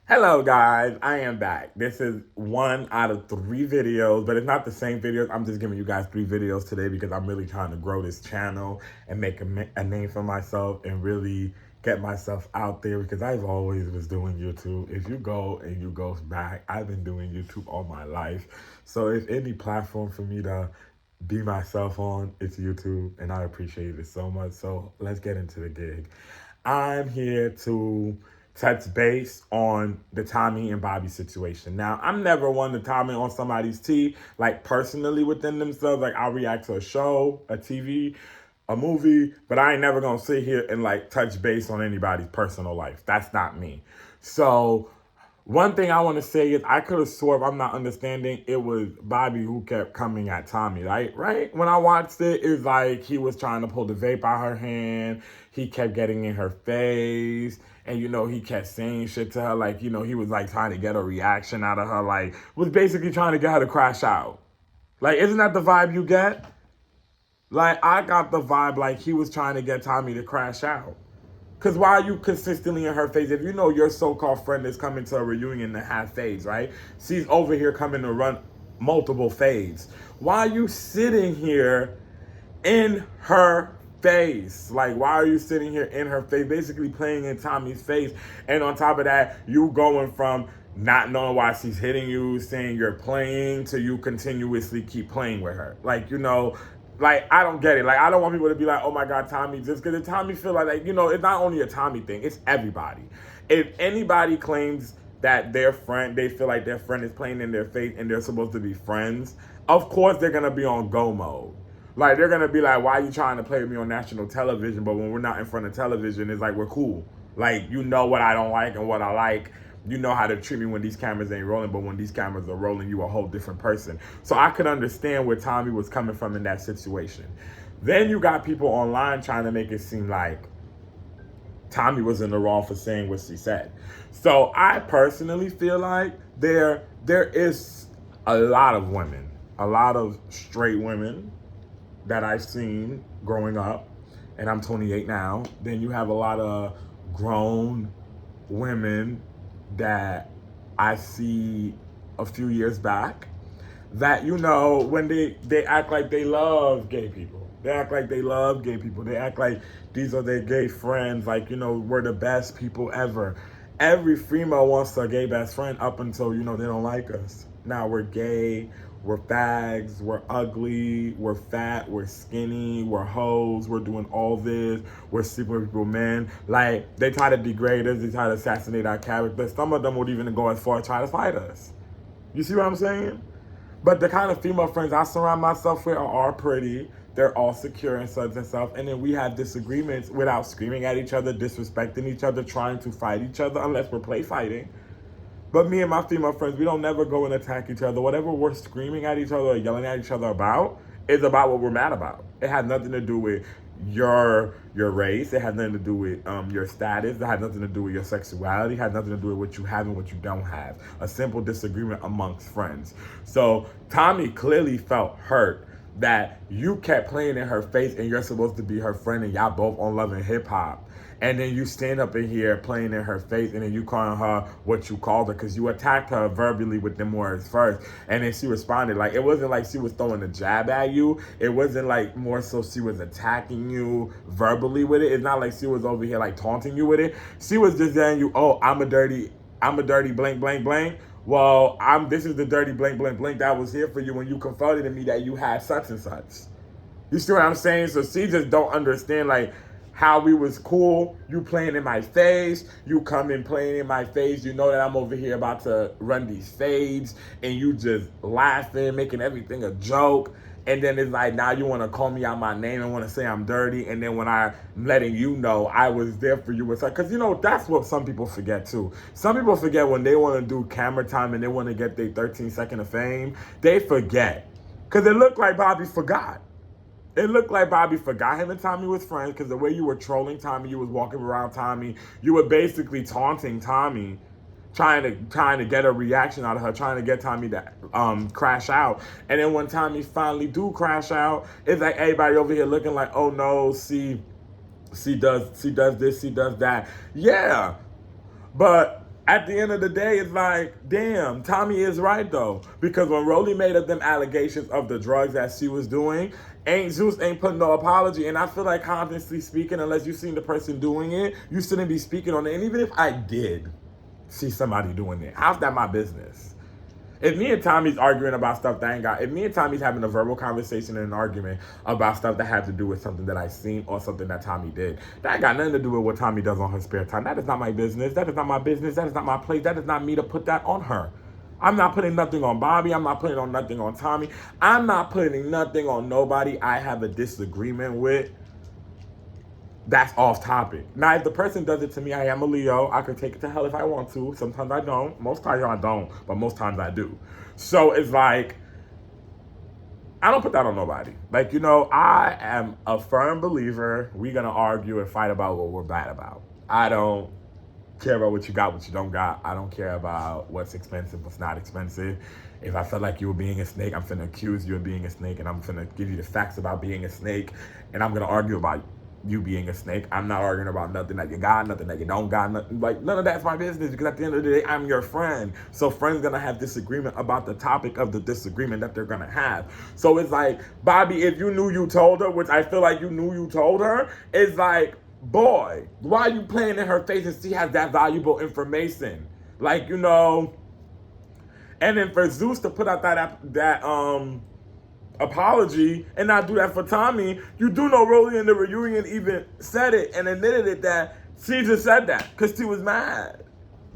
Hello guys, I am back. This is one out of 3 videos, but it's not the same videos. I'm just giving you guys 3 videos today because I'm really trying to grow this channel and make a name for myself and really get myself out there because I've always was doing YouTube. If you go back, I've been doing YouTube all my life. So if any platform for me to be myself on, it's YouTube, and I appreciate it so much. So let's get into the gig. I'm here to touch base on the Tommie and Bobby situation. Now, I'm never one to comment on somebody's tea, like personally within themselves. Like, I'll react to a show, a TV, a movie, but I ain't never gonna sit here and like touch base on anybody's personal life. That's not me. So one thing I want to say is I could have swore, if I'm not understanding, it was Bobby who kept coming at Tommie. Like, right? When I watched it, it was like he was trying to pull the vape out her hand. He kept getting in her face. And, he kept saying shit to her. Like, he was like trying to get a reaction out of her. Like, was basically trying to get her to crash out. Like, isn't that the vibe you get? Like, I got the vibe like he was trying to get Tommie to crash out. Because why are you consistently in her face? If you know your so-called friend is coming to a reunion to have fades, right? She's over here coming to run multiple fades. Why are you sitting here in her face? Like, why are you sitting here in her face? Basically playing in Tommie's face. And on top of that, you going from not knowing why she's hitting you, saying you're playing, to you continuously keep playing with her. Like, I don't get it. Like, I don't want people to be like, oh my God, Tommie, just because Tommie feel like, it's not only a Tommie thing, it's everybody. If anybody claims that their friend, they feel like their friend is playing in their face and they're supposed to be friends, of course they're going to be on go mode. Like, they're going to be like, why are you trying to play with me on national television? But when we're not in front of television, it's like, we're cool. Like, you know what I don't like and what I like. You know how to treat me when these cameras ain't rolling, but when these cameras are rolling, you a whole different person. So I could understand where Tommie was coming from in that situation. Then you got people online trying to make it seem like Tommie was in the wrong for saying what she said. So I personally feel like there is a lot of women, a lot of straight women that I've seen growing up, and I'm 28 now. Then you have a lot of grown women that I see a few years back that, when they act like they love gay people. They act like they love gay people. They act like these are their gay friends. Like, we're the best people ever. Every female wants a gay best friend up until, they don't like us. Now we're gay, we're fags, we're ugly, we're fat, we're skinny, we're hoes, we're doing all this, we're sleeping with people, men. Like, they try to degrade us, they try to assassinate our character. Some of them would even go as far as try to fight us. You see what I'm saying? But the kind of female friends I surround myself with are pretty. They're all secure and such and stuff. And then we have disagreements without screaming at each other, disrespecting each other, trying to fight each other, unless we're play fighting. But me and my female friends, we don't never go and attack each other. Whatever we're screaming at each other or yelling at each other about is about what we're mad about. It has nothing to do with your race. It has nothing to do with your status. It has nothing to do with your sexuality. It has nothing to do with what you have and what you don't have. A simple disagreement amongst friends. So Tommie clearly felt hurt that you kept playing in her face and you're supposed to be her friend and y'all both on Love and Hip Hop. And then you stand up in here playing in her face and then you calling her what you called her because you attacked her verbally with them words first. And then she responded. Like, it wasn't like she was throwing a jab at you. It wasn't like more so she was attacking you verbally with it. It's not like she was over here like taunting you with it. She was just saying you, oh, I'm a dirty blank, blank, blank. Well, this is the dirty blank, blank, blank that was here for you when you confronted in me that you had such and such. You see what I'm saying? So she just don't understand, like, how we was cool. You playing in my face. You come in playing in my face. You know that I'm over here about to run these fades. And you just laughing, making everything a joke. And then it's like, now you want to call me out my name and want to say I'm dirty. And then when I'm letting you know I was there for you. Because, that's what some people forget, too. Some people forget when they want to do camera time and they want to get their 13 seconds of fame. They forget. Because it looked like Bobby forgot. It looked like Bobby forgot him and Tommie was friends because the way you were trolling Tommie, you was walking around Tommie, you were basically taunting Tommie, trying to get a reaction out of her, trying to get Tommie to crash out. And then when Tommie finally do crash out, it's like everybody over here looking like, oh no, she does this, she does that. Yeah, but At the end of the day, it's like, damn, Tommie is right though. Because when Rolly made up them allegations of the drugs that she was doing, Zeus ain't putting no apology. And I feel like, honestly speaking, unless you seen the person doing it, you shouldn't be speaking on it. And even if I did see somebody doing it, how's that my business? If me and Tommie's arguing about stuff that ain't got, if me and Tommie's having a verbal conversation and an argument about stuff that had to do with something that I seen or something that Tommie did, that ain't got nothing to do with what Tommie does on her spare time. That is not my business. That is not my business. That is not my place. That is not me to put that on her. I'm not putting nothing on Bobby. I'm not putting on nothing on Tommie. I'm not putting nothing on nobody I have a disagreement with. That's off topic. Now, if the person does it to me, I am a Leo. I can take it to hell if I want to. Sometimes I don't. Most times I don't, but most times I do. So it's like, I don't put that on nobody. Like, I am a firm believer we're going to argue and fight about what we're bad about. I don't care about what you got, what you don't got. I don't care about what's expensive, what's not expensive. If I felt like you were being a snake, I'm finna accuse you of being a snake, and I'm finna give you the facts about being a snake, and I'm gonna argue about you being a snake. I'm not arguing about nothing that you got, nothing that you don't got, nothing. Like, none of that's my business, because at the end of the day, I'm your friend. So friends gonna have disagreement about the topic of the disagreement that they're gonna have. So it's like, Bobby, if you knew you told her, which I feel like you knew you told her, it's like, boy, why are you playing in her face and she has that valuable information? Like, and then for Zeus to put out that apology and not do that for Tommie, you do know Rolly in the reunion even said it and admitted it that she just said that because she was mad.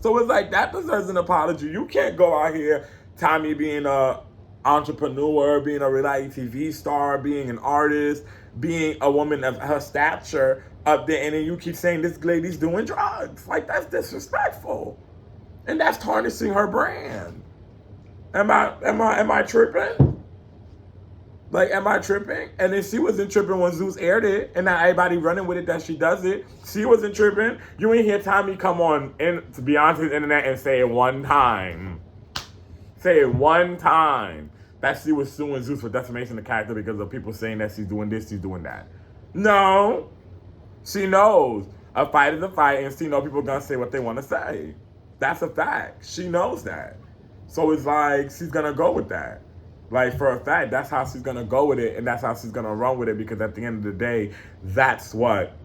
So it's like, that deserves an apology. You can't go out here, Tommie being a entrepreneur, being a reality TV star, being an artist, being a woman of her stature up there, and then you keep saying this lady's doing drugs. Like, that's disrespectful. And that's tarnishing her brand. Am I tripping? Like, am I tripping? And then she wasn't tripping when Zeus aired it, and now everybody running with it that she does it. She wasn't tripping. You ain't hear Tommie come on to Beyonce's internet and say it one time. Say it one time that she was suing Zeus for defamation of character because of people saying that she's doing this, she's doing that. No. She knows a fight is a fight, and she knows people are going to say what they want to say. That's a fact. She knows that. So it's like, she's going to go with that. Like, for a fact, that's how she's going to go with it, and that's how she's going to run with it, because at the end of the day, that's what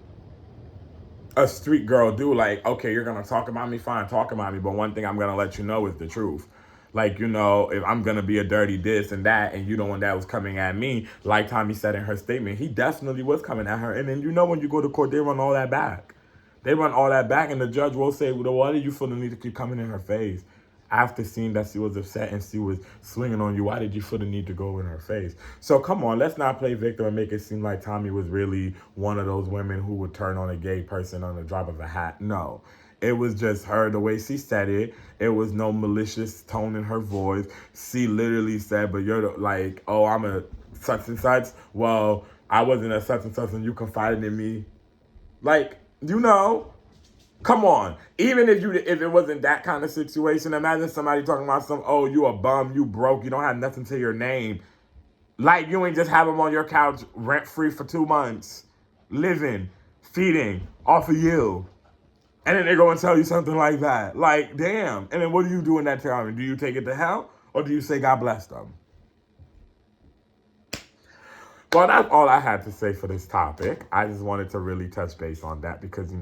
a street girl do. Like, okay, you're going to talk about me, fine, talk about me, but one thing I'm going to let you know is the truth. Like, if I'm going to be a dirty this and that, and the one that was coming at me, like Tommie said in her statement, he definitely was coming at her. And then, when you go to court, they run all that back. They run all that back, and the judge will say, well, why do you feel the need to keep coming in her face? After seeing that she was upset and she was swinging on you, why did you feel the need to go in her face? So come on, let's not play victim and make it seem like Tommie was really one of those women who would turn on a gay person on the drop of a hat. No. It was just her, the way she said it. It was no malicious tone in her voice. She literally said, but you're like, oh, I'm a such and such. Well, I wasn't a such and such and you confided in me. Like, come on. Even if it wasn't that kind of situation, imagine somebody talking about oh, you a bum, you broke, you don't have nothing to your name. Like, you ain't just have them on your couch rent-free for 2 months, living, feeding off of you. And then they go and tell you something like that. Like, damn. And then what do you do in that time? Do you take it to hell? Or do you say God bless them? Well, that's all I had to say for this topic. I just wanted to really touch base on that because,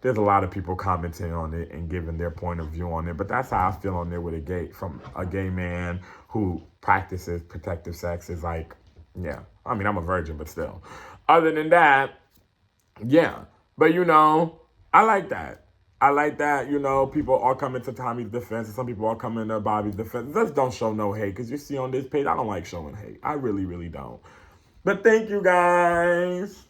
there's a lot of people commenting on it and giving their point of view on it. But that's how I feel on there with from a gay man who practices protective sex is like, yeah. I mean, I'm a virgin, but still. Other than that, yeah. But, I like that. I like that, people are coming to Tommie's defense and some people are coming to Bobby's defense. Just don't show no hate because you see on this page, I don't like showing hate. I really, really don't. But thank you, guys.